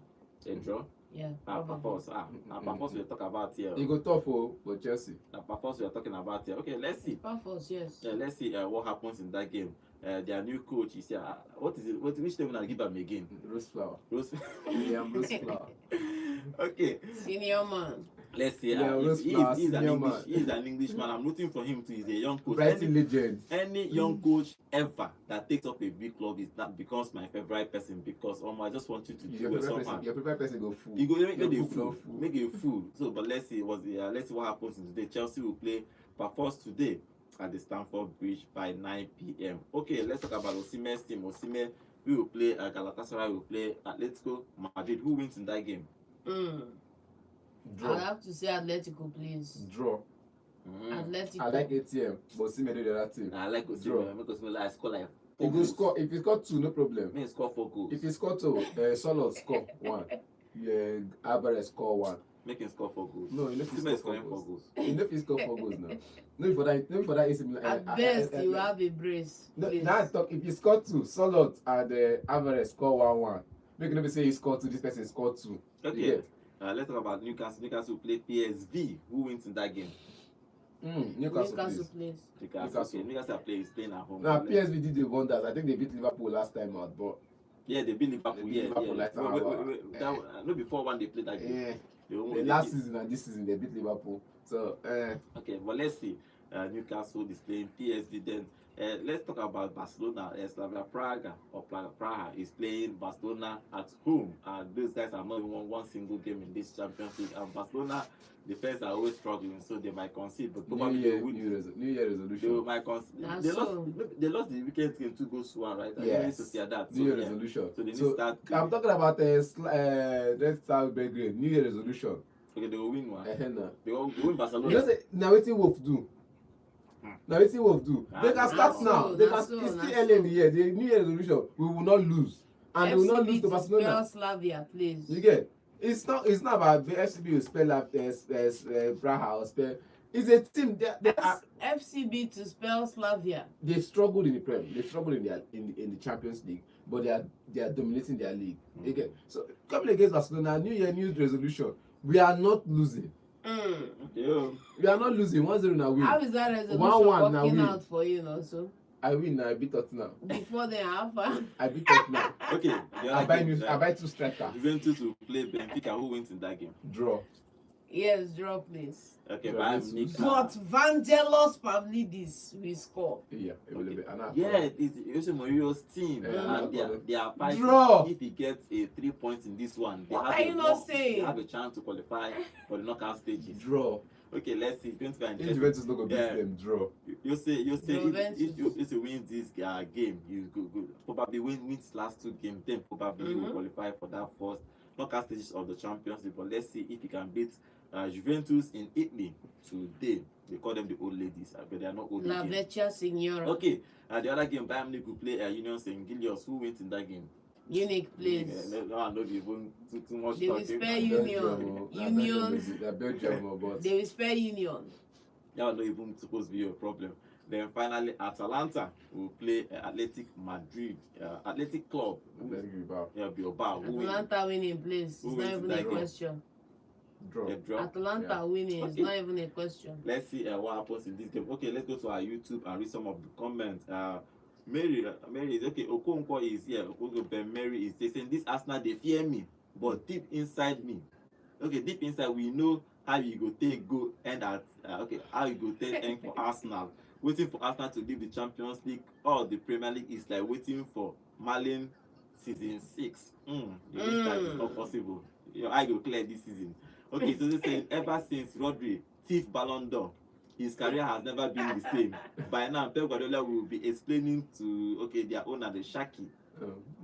A draw. Yeah, PAFOS. PAFOS we'll talk about here. It go tough for Chelsea. PAFOS we're talking about here. Okay, let's see. PAFOS, yes. Yeah, let's see what happens in that game. Their new coach is here. What is it? Which name will I give them again? Rose Flower. Rose. Yeah, Rose Flower. Okay, Senior man. let's see. Yeah, Rose Flower, senior man. He's an Englishman. I'm rooting for him too. He's a young coach. Brighton legend. Any young coach ever that takes up a big club is that becomes my favorite person because I just want you to do Your well favorite somehow. person go full. You go make Your a fool fool, go full. make a fool. So, but let's see what happens today. Chelsea will play PAFOS today at the Stamford Bridge by 9 p.m. Okay, let's talk about Osimhen's team. Osimhen, we will play Galatasaray. Will play Atletico Madrid. Who wins in that game? Draw. I have to say Atletico, please. Draw. Atletico. I like ATM, but Osimhen do the other team. I like Osimhen because I score like If you score 2, no problem. me score 4 goals. If you score 2, Solo score 1. Yeah, Alvarez score 1. Make him score 4 goals. No, you know if Osimhen he is score scoring 4 goals. You know if he score 4 goals now. No, for that AC Milan. At best, you have a brace. No, please. now I talk. If you score 2, Solot and Alvarez score 1-1. Make nobody say he scored 2. This person scored 2. Okay. Let's talk about Newcastle. Newcastle play PSV. Who wins in that game? Newcastle plays. Newcastle. Okay. Newcastle is playing at home. Now PSV did the wonders. I think they beat Liverpool last time out, but Yeah, they beat Liverpool. They beat Yeah, Liverpool yeah. like No, before when they played that game. yeah, They won- the they last beat- season and this season they beat Liverpool. So Okay, but let's see. Newcastle is playing PSV. Then let's talk about Barcelona. SLAVIA Praha or Praha is playing Barcelona at home, and those guys have not even won one single game in this Champions League. And Barcelona defense are always struggling, so they might concede, but probably New they Year, will win. New Year They resolution. might concede. That's They so. lost the weekend game 2-1, right? I Yes. need to see that. New Year yeah. resolution. So they need So to start. I'm talking about Red Star Belgrade. New Year resolution. Okay, they will win one. Nah. They will win You Barcelona. know say now wetin Wolf do? Now wetin Wolf do? They can start That's now. so, They can. that's so, It's still that's early in so. the year. The New Year resolution. We will not lose, and we will not lose FCB to Barcelona. spell Slavia, please. You get? It's not about the FCB will spell like Praha or spell. It's a team. FCB to spell Slavia. They've struggled in the Prem. They've struggled in the Champions League, but they are dominating their league. You get? So coming against Barcelona, New Year, new resolution. We are not losing. Yeah. We are not losing. 1-0 now win. How is that resolution 1-1 now working win. out for you, also? I win now. I beat Tottenham. Before then, half. I beat Tottenham. Okay. The I other buy game, I buy 2 strikers. Juventus will play Benfica. Who wins in that game? Draw. Yes, draw, please. Okay, Yeah, Bayern let's- Munich. But Vangelos Pavlidis will score. Yeah, it will be. Yeah, it's Jose Mourinho's team, Yeah, and they are fighting. Draw. If he gets a 3 points in this one, they What have are you not They saying? have a chance to qualify for the knockout stages. Draw. Okay, let's see. It's going to be If interesting. Juventus not gonna beat Yeah. them, draw. You say Juventus. if you win this game, you go probably win this last 2 games, then probably you will qualify for that first knockout stages of the Champions League. But let's see if he can beat Juventus in Italy today. They call them the old ladies, but they are not old La again. Vecchia Signora. Okay, the other game, Bayern Munich will play Union St. Gilloise. Who wins in that game? Unique, please. No, not even too much They will talking. spare Union. Union. They're Belgium, but They will spare Union. That was not even supposed to be your problem. Then finally, Atalanta will play Athletic Madrid, Athletic Club. Bilbao. Who wins? Atalanta winning, please. It's Who not wins even that a game? question. draw. They draw. Atalanta Yeah. winning is Okay. not even a question. Let's see what happens in this game. Okay, let's go to our YouTube and read some of the comments. Mary is okay. Okonkwo is here. Mary is saying this Arsenal they fear me, but deep inside me, okay, deep inside we know how you go take go end at how you go take end for Arsenal. Waiting for Arsenal to leave the Champions League or the Premier League is like waiting for MILAN season 6. That is not possible. Your eye go clear this season. Okay, so they say ever since Rodri thief Ballon d'Or, his career has never been the same. By now, Pep Guardiola will be explaining to their owner, the Shaki,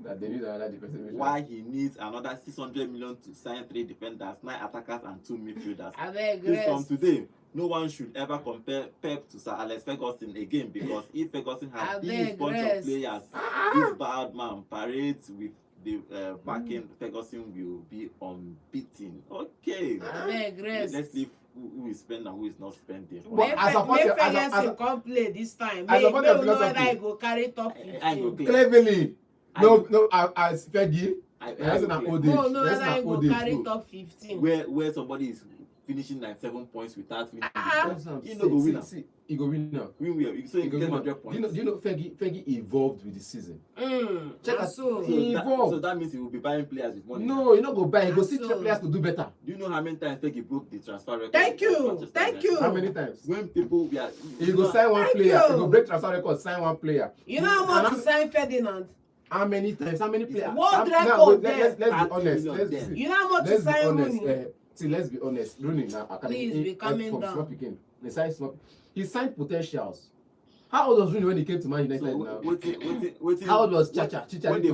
That they need another defensive midfielder. why he needs another 600 million to sign 3 defenders, 9 attackers, and 2 midfielders. I beg This from rest. today, no one should ever compare Pep to Sir Alex Ferguson again, because if Ferguson has this Abeg, bunch of rest. players, this bad man parades with the backing, Ferguson will be unbeaten. Okay. I beg rest. Let's see who is spending and who is not spending. But as a May part- as a- Ferguson come play this time. as a May part we of know whether philosophy- I go carry top I go 15. clear. Cleverly. I No, go- no, as Fergie. I That's go an clear. old No, age. no, That's whether I an go old age. carry No. top 15. Where somebody is finishing like 7 points without winning. That's what I'm He saying. no go win now. See, he go win now. Win well. So He you go get win now. 100 points. Do you know Fergie evolved with the season? Check Na out- so. He that, evolved. so that means he will be buying players with money. No, you not go buy. He go see So- players to do better. Do you know how many times Fergie broke the transfer record? Thank you. of Manchester Thank United? you. How many times? When people were He go sign one Thank player. you. He go break transfer record, sign one player. You know how much And to sign Ferdinand? How many times? How many players? World Now, record let's be 30 honest. million there. You know how much to Let's be sign honest. Rooney? See, let's be honest. Rooney now, academy. Please be calming from down. small pikin. He signed potentials. How old was Rooney when he came to Man United So now? waiting. How old was Chicharito? When they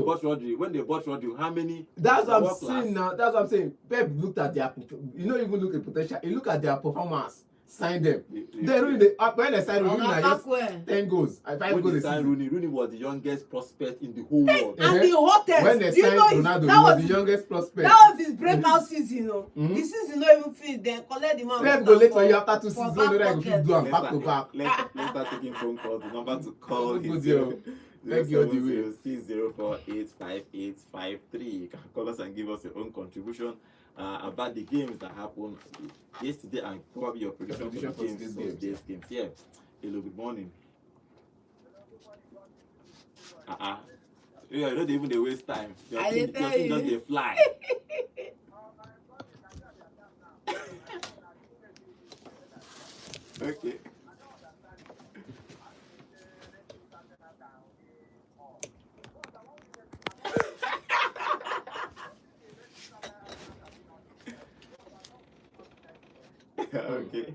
bought Rodri, how many? That's what I'm world class? saying now. That's what I'm saying. Pep looked at their, you know, even look at potential. He looked at their performance. sign them. They- Then Rooney, when they sign Rooney, On I just attack 10 goals. 5 when goals they a signed season. Rooney was the youngest prospect in the whole world. Eh. and the hottest. When they Do you signed know Ronaldo, he that was was the youngest prospect. that was his breakout season, you know. Mhm. The season not even finished. Then collect the man. Let's go late for you after 2 for seasons. back So that I go pocket. fit do am back to back. Let's start taking phone calls. The number to call Good is deal. Thank you all the way. 07060485853. You can call us and give us your own contribution about the games that happened yesterday and probably your prediction for the games of today's games. Yeah. Hello, good morning. Yeah, you don't even they waste time. Your thing just they fly. Okay. Okay.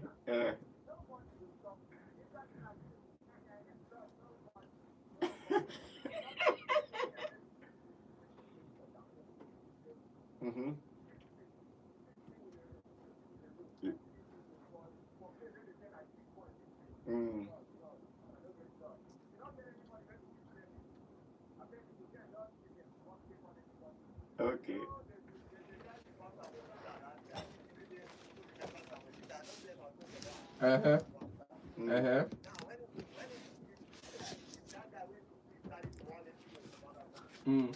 Mm-hmm. Mm. Okay. Uh-huh. Mm. Uh-huh. Mm.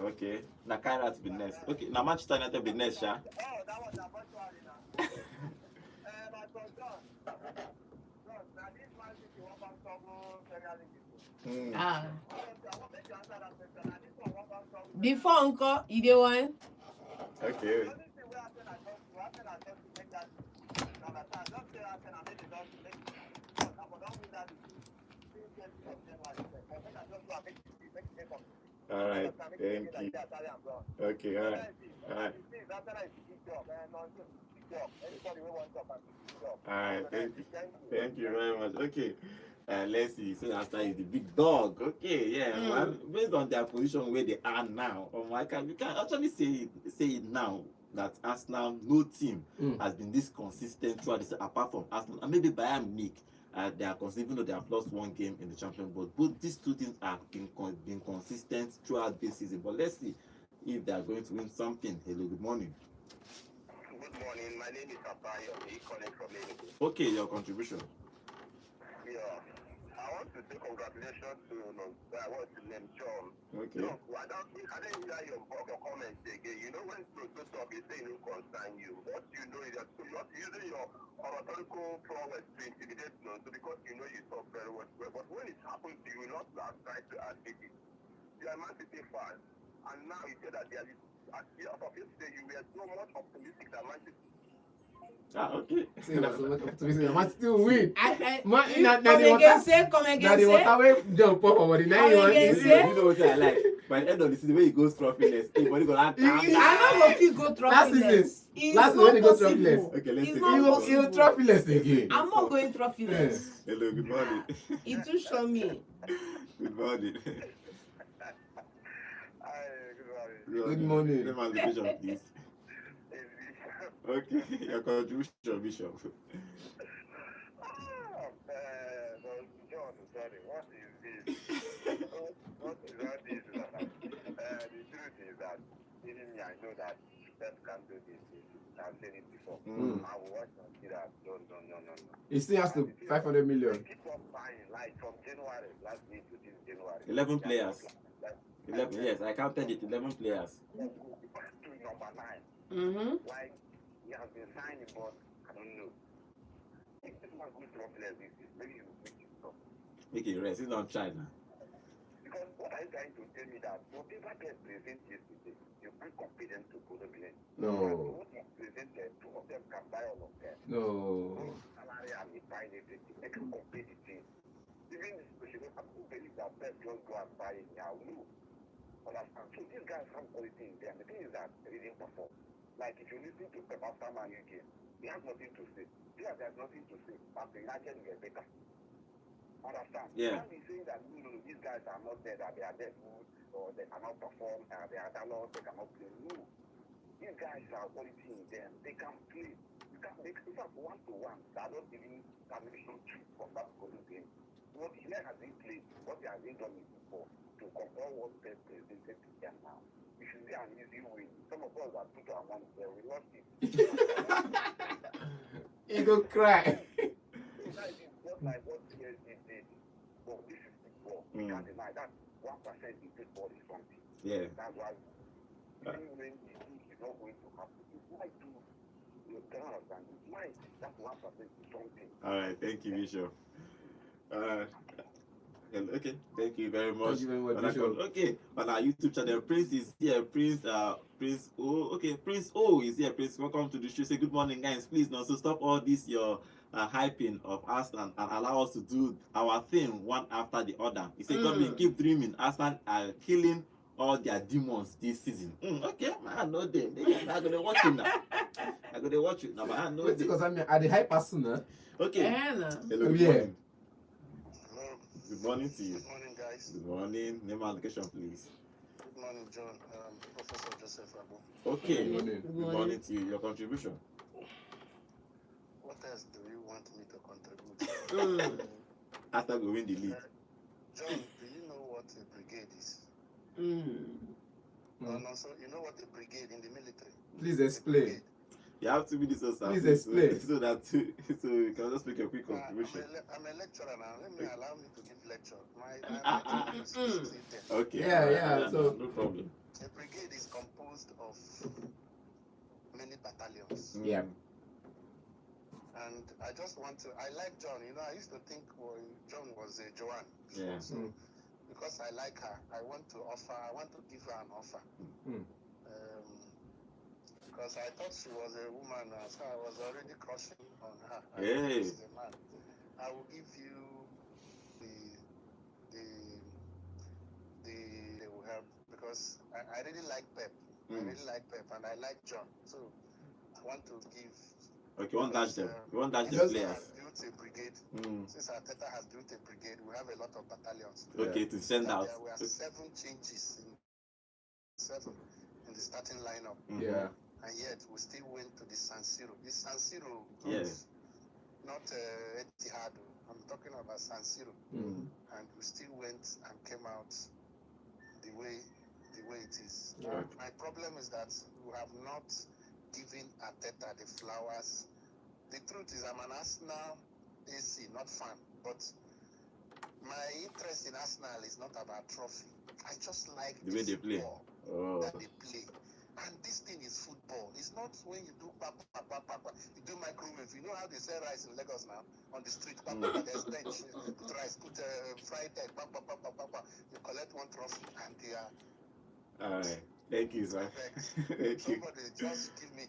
Okay. Na Kairat be next. Okay. Na Manchester United be next, yeah. Mm. Ah. Before uncle, you dey one. Okay. All right. Thank you. Okay. All right. All right. All right. Thank you. Thank you very much. Okay. Let's see. So after is the big dog. Okay. Yeah. Well, based on their position where they are now, we can actually say it now that Arsenal, no team has been this consistent throughout this, apart from Arsenal and maybe Bayern Munich. They are consistent, even though they have lost one game in the Champions, but both these two teams have been consistent throughout this season. But let's see if they are going to win something. Hello, good morning. Good morning. My name is Abayo. I'm calling from Liverpool. Okay, your contribution. Yeah. I want to say congratulations to I want to name John. Okay. No, I didn't hear your comments again. You know when to talk, you say no concern you. What you know is that so you're using your oratorical prowess to intimidate no, so because you know you talk very well. But when it happens to you, not last try to admit it. You are a Man City fan, and now you say that there is at the end of yesterday you were so much optimistic that Man City. Okay. Man still win. Come again, say. Now the water way jump up over the 91. You know what I like? By the end of the season, when he goes trophyless, everybody gonna act. I don't know if he go trophyless. Last season when he goes trophyless. Okay, let's It's take not it. possible. He'll trophyless again. I'm not going trophyless. Hello, good morning. It too show me. Good morning. Good morning. Name and location, please. Okay, your contribution, Bishop. John, sorry, what is this? What is all this? The truth is that even me, I know that Pep can do this. I've said it before. I will watch and see that. No. He still has to 500 million. Keep on buying, like from January, last week to this January. 11 players. 11, yes, I counted it. 11 players. To number 9. Mm-hmm. Like, he has been signing, but I don't know. If this man goes to players this year, maybe he will make it stop. Make it rest. He's not trying now. Because what are you trying to tell me that whatever they present yesterday, you bring confidence to Bodo Blend? No. What he presented, 2 of them can buy all of them. No. Salary and he buy everything. They can compete the team. Even if I don't believe that Pep just go and buy it now. No. Understand? So these guys have quality in them. The thing is that they didn't perform. Like if you listen to Pep after Man U game, he has nothing to say. He has nothing to say. After United get better. Understand? Yeah. Can't be saying that no, these guys are not there, that they are dead good, or they cannot perform, they are talented, they cannot play. No. These guys are quality in them. They can play. You can make in fact 1-to-1. That don't even can make no trick from that particular game. What he has been played, what he has been done before, to compare what they presented to them now. It should be an easy win. Some of us are 2-1 there. We lost it. You go cry. That is just like what PSG did. But this is football. We can't deny that 1% in football is something. Yeah. That's why even when the league is not going to happen, it might do. You cannot understand. It might. That 1% is something. All right. Thank you, Bishop. Okay, thank you very much. Thank you very much, Bishop. Okay, on our YouTube channel, Prince is here. Prince O. Okay, Prince O is here. Prince, welcome to the show. Say good morning, guys. Please, no, so stop all this your hyping of Arsenal and allow us to do our thing one after the other. He said, God will keep dreaming. Arsenal are killing all their demons this season. Okay, I know them. I'm gonna watch it now. I'm gonna watch it now, but I know them. Because I mean, at the high person, Okay. Hello. Hello, good Yeah. morning. Hello. Good morning to you. Good morning, guys. Good morning. Name and location, please. Good morning, John. Professor Joseph Rabo. Okay. Good morning. Good morning to you. Your contribution. What else do you want me to contribute? After we win the league. John, do you know what a brigade is? No, so you know what a brigade in the military? Please A explain. brigade. You have to be this so Please explain. so that so you can just make a quick I'm contribution. a lecturer now. Let me allow me to give lecture. My lecture is there. Okay. Yeah, alright, yeah, so- no problem. A brigade is composed of many battalions. Yeah. And I just want to, I like John. You know, I used to think John was a Joanne. Yeah. So, because I like her, I want to give her an offer. Because I thought she was a woman, so I was already crushing on her. I thought Hey. she's a man. I will give you they will help because I really like Pep. I really like Pep and I like John. So I want to give. Okay, you won't dash them. You won't dash the Arteta players. has built a brigade. Since Arteta has built a brigade, we have a lot of battalions. Okay, to send out. There were 7 changes in the starting lineup. Yeah. And yet we still went to the San Siro. The San Siro, Yeah. not Etihad. I'm talking about San Siro. And we still went and came out the way it is. Yeah. My problem is that we have not given Arteta the flowers. The truth is I'm an Arsenal AC, not fan. But my interest in Arsenal is not about trophy. I just like The way they play. football that they play. And this thing is football. It's not when you do you do microwave. You know how they sell rice in Lagos now on the street. There's bench. Put rice, put fried egg. You collect one trophy and they are. All right. Thank you, sir. Thank you. Somebody just give me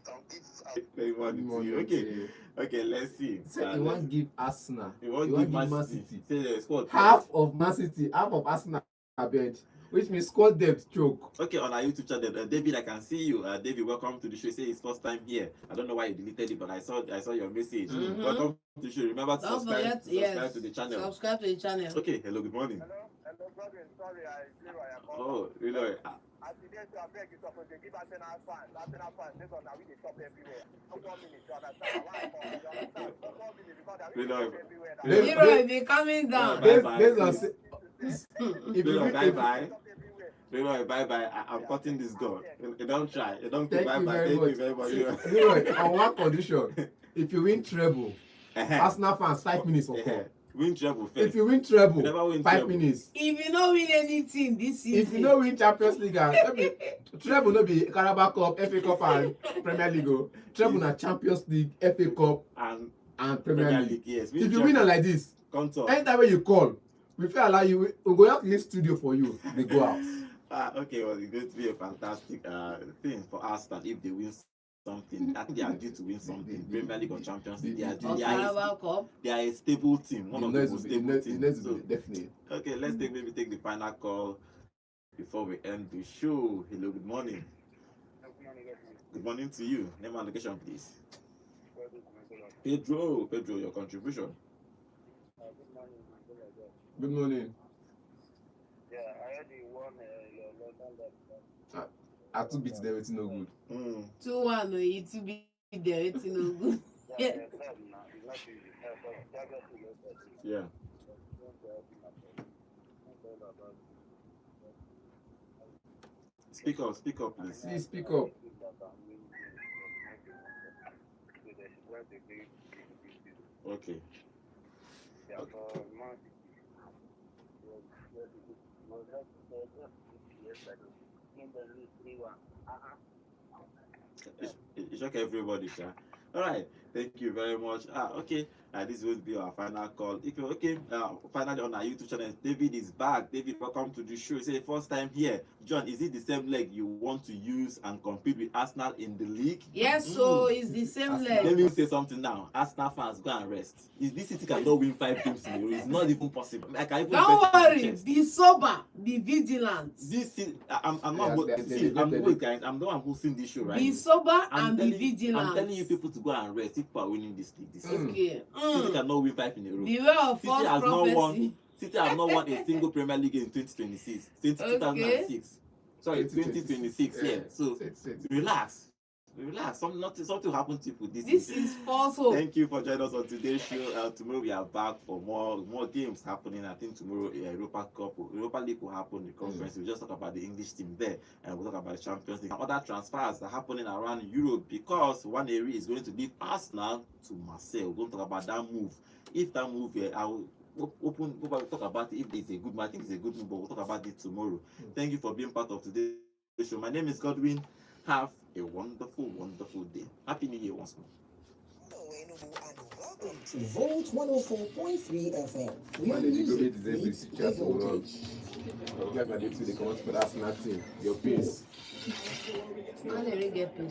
Very morning to you. Okay, let's see. So you want to give Arsenal. You want to give Man City. Say the squad. Half of Man City, half of Arsenal are bench, which means squad depth choke. Okay, on our YouTube channel, David, I can see you. David, welcome to the show. Say it's first time here. I don't know why you deleted it, but I saw your message. Welcome to the show. Remember to subscribe to the channel. Subscribe to the channel. Okay, hello, good morning. Hello, brother. Sorry, I feel I am. Oh, really? As today, so I beg you, suppose they give Arsenal fans, this one now we dey top everywhere. For 4 minutes, you understand? Why I come? You understand? For 4 minutes, because I will top everywhere. Leroy, be coming down. Based on if you bye-bye. Leroy, bye-bye. I'm cutting this goal. You don't try. You don't thank bye-bye. you very much. Leroy, on one condition, if you win treble, Arsenal fans 5 minutes for call. Win treble first. If you win treble, You never win 5 treble. minutes. If you don't win anything this season, If you don't win Champions League, treble no be Carabao Cup, FA Cup, and Premier League. Treble na Champions League, FA Cup, and Premier League. Yes. If you win it like this, anytime when you call, we fit allow you. We go out leave studio for you. They go out. Okay, well, it's going to be a fantastic thing for Arsenal if they win something. I think they are due to win something. Premier League or Champions League. They are a stable team. One of the most stable teams. So, definitely. okay, let's take the final call before we end the show. Hello, good morning. Good morning to you. Name and location, please. Pedro, your contribution. Good morning. Yeah, I heard you won your London. I too beat them, it's no good. 2-1, no, it will be there, it's no good. Yeah, Yeah. it's not easy. Yeah. Speak up, please. Please speak up. Okay. It's okay, everybody, sir. All right. Thank you very much. Okay. This will be our final call. If you're okay, finally on our YouTube channel, David is back. David, welcome to the show. It's the first time here. John, is it the same leg you want to use and compete with Arsenal in the league? Yes, so it's the same Let leg. me say something now. Arsenal fans, go and rest. If this city cannot win 5 games in a row, it's not even possible. I can even Don't bet on worry, chest. be sober, be vigilant. This is, I'm Yeah, not. Wait, guys. I'm the one hosting this show, right? Be sober I'm and be telling- vigilant. I'm telling you people to go and rest. People are winning this league. This season. Okay. City cannot win 5 in a row. Beware of City false has not prophecy. won. City has not won a single Premier League in 2026. 2006. Sorry, 2026. Yeah. So relax. Something will happen to people this This season. is false hope. Thank you for joining us on today's show. Tomorrow we are back for more games happening. I think tomorrow Europa League will happen. The conference. We'll just talk about the English team there, and we'll talk about the Champions League. Other transfers are happening around Europe because one area is going to leave Arsenal to Marseille. We're going to talk about that move. If that move, I will talk about it. If it's a good move, I think it's a good move, but we'll talk about it tomorrow. Thank you for being part of today's show. My name is Godwin. Have a wonderful, wonderful day. Happy New Year once more. Welcome to Volt 104.3 FM. We are Manage to go music, meet them beats, with high chat for voltage. Like I did to the comments for that team. Your pace. Now they get paid.